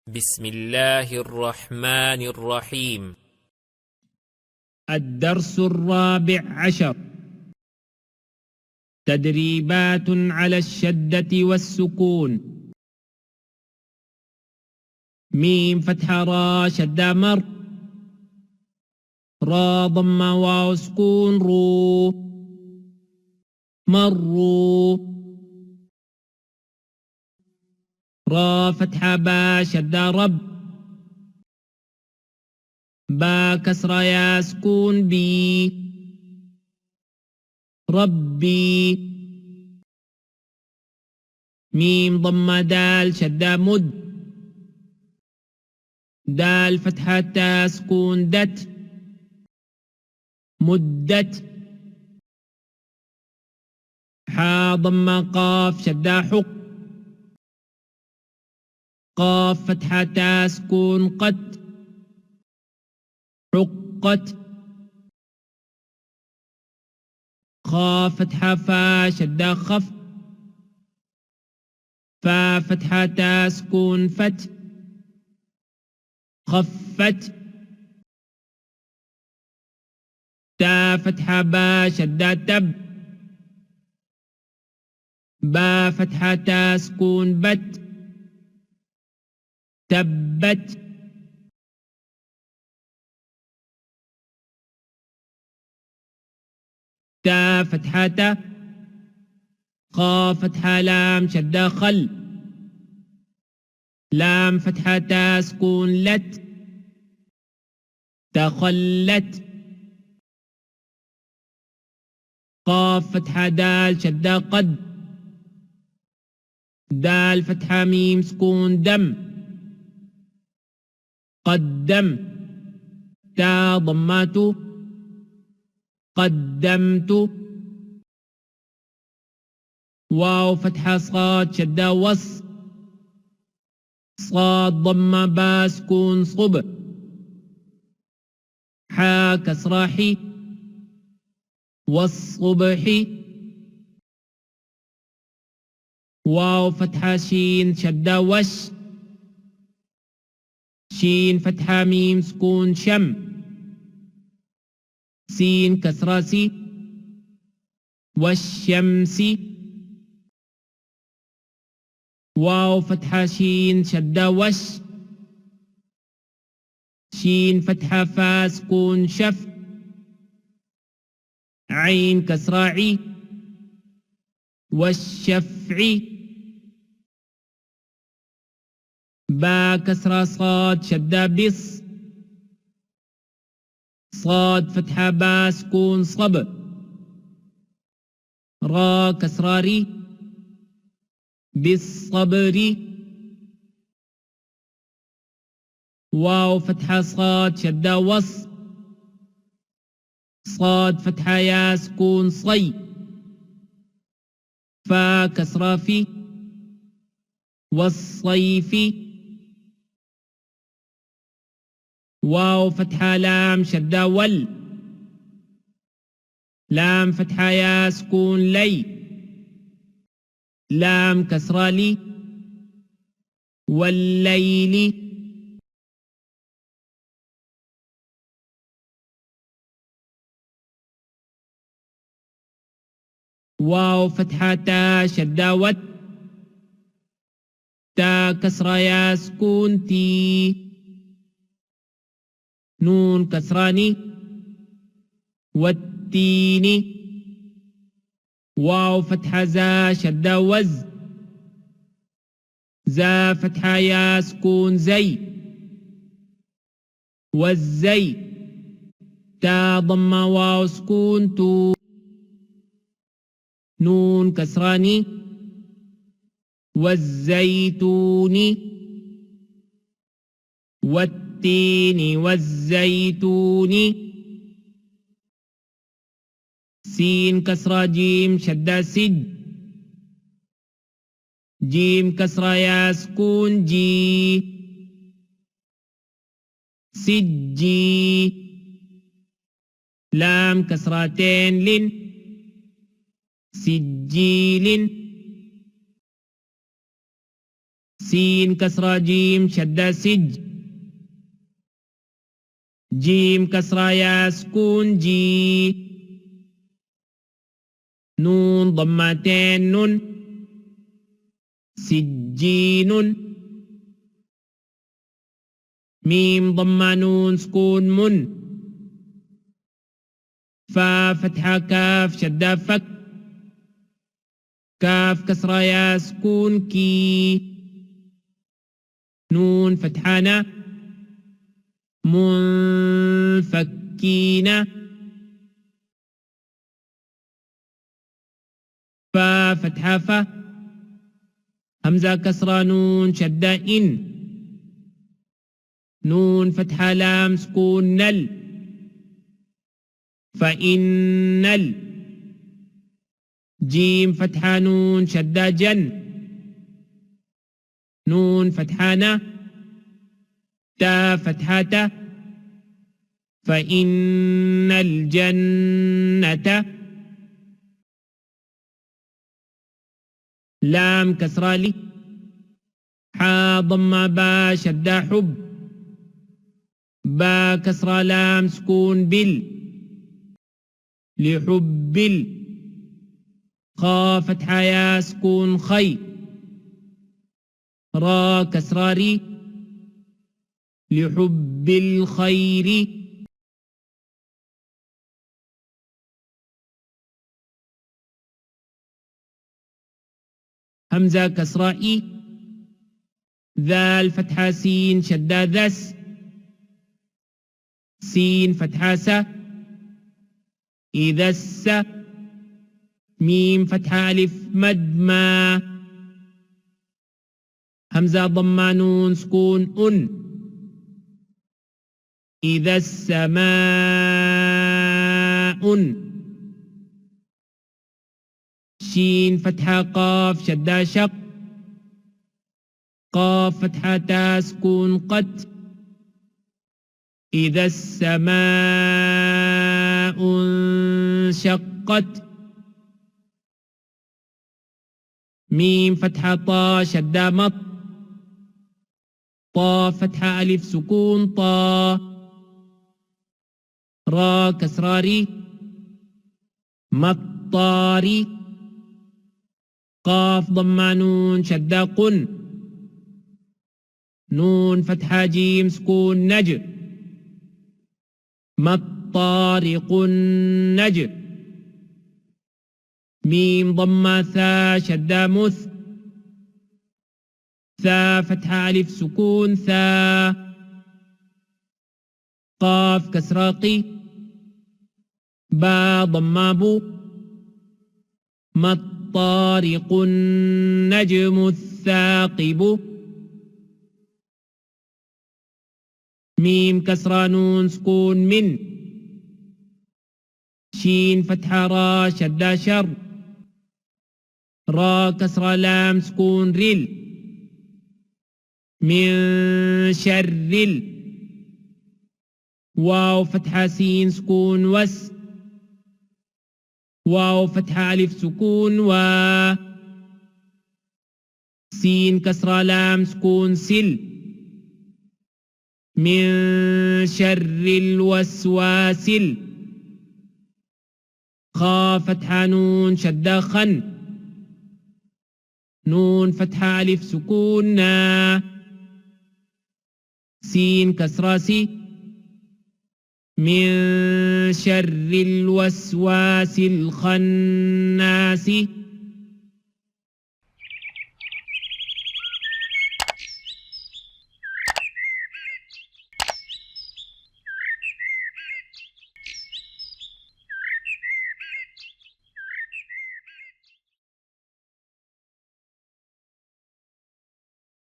بسم الله الرحمن الرحيم. الدرس 14. تدريبات على الشدة والسكون. ميم فتحة را شدة مر، را ضمة واو سكون رو، مروا. را فتحة با شدة رب، با كسرة يا سكون بي، ربي. ميم ضمة دال شدة مد، دال فتحة تا سكون دت، مدت. حا ضمة قاف شدة حق، قاف فتحة تا سكون قت، حقت. خا فتحة فا شدة خف، فا فتحة تا سكون فت، خفت. تا فتحة با شدة تب، با فتحة تا سكون بت، تبت. تا فتحة تا، خا فتحة لام شدة خل، لام فتحة تا سكون لت، تخلت. قاف فتحة دال شدة قد، دال فتحة ميم سكون دم، قدم. تا ضمات، قدمت. واو فتحة صاد شدة وص، صاد ضمة با سكون صب، حا كسرة حي، والصبح. واو فتحة شين شدة وش، شين فتحة ميم سكون شم، سين كسرة سي، والشمس. واو فتحة شين شدة وش، شين فتحة فا سكون شف، عين كسرة عي، والشفع. با كسرة صاد شدة بص، صاد فتحة با سكون صب، را كسرة ري، بالصبر. واو فتحة صاد شدة وص، صاد فتحة يا سكون صي، فا كسرة في، والصيف. واو فتحة لام شدة ول، لام فتحة يا سكون لي، لام كسرة لي، والليل. واو فتحة تا شدة وت، تا كسرة يا سكون تي، نون كسراني، والتين. واو فتحة زا شدة وز، زا فتحة يا سكون زي، والزي. تا ضمة واو سكون تو، نون كسراني، والزيتون. والتين والزيتون. سين كسرة جيم شدة سد، جيم كسرة يا سكون جي، سجي. لام كسرتين لن، سجيل. سين كسرى جيم شدة سج جيم كسرى يا سكون جي نون ضمتين نون سجين ميم ضمة نون سكون من فا فتحة كاف شدة فك كاف كسرى يا سكون كي نون فتحانة منفكين فا فتحة فا همزة كسرى نون شدة إن نون فتحة لام سكون نل فإن جيم فتحة نون شدة جن نون فتحانة تا فتحة فإن الجنة لام كسرى لي حا ضم با شدة حب با كسرى لام سكون بال لحب خا فتحة يا سكون خي را كسراري لحب الخير همزة كسرائي ذال فتحة سين شدة ذس سين فتحة س إذا الس ميم فتحة ألف مد ما همزة ضمة نون سكون أن إذا السماء شين فتحة قاف شدة شق قاف فتحة تا سكون قت إذا السماء انشقت ميم فتحة طا شدة مط طا فتحة ألف سكون طا را كسراري مطاري قاف ضمة نون شدة قن نون فتحة جيم سكون نج مطارق النج ميم ضمة ثا شدة مث ثا فتحة ألف سكون ثا قاف كسراقي با ضمة بو مطارق النجم الثاقب ميم كسرى نون سكون من شين فتحة را شدة شر را كسرى لام سكون رل من شر واو فتحة سين سكون وس واو فتحة ألف سكون و سين كسرى لام سكون سل من شر الوسواس خا فتحة نون شدة خن نون فتحة ألف سكون نا سين كسرى سي من شر الوسواس الخناس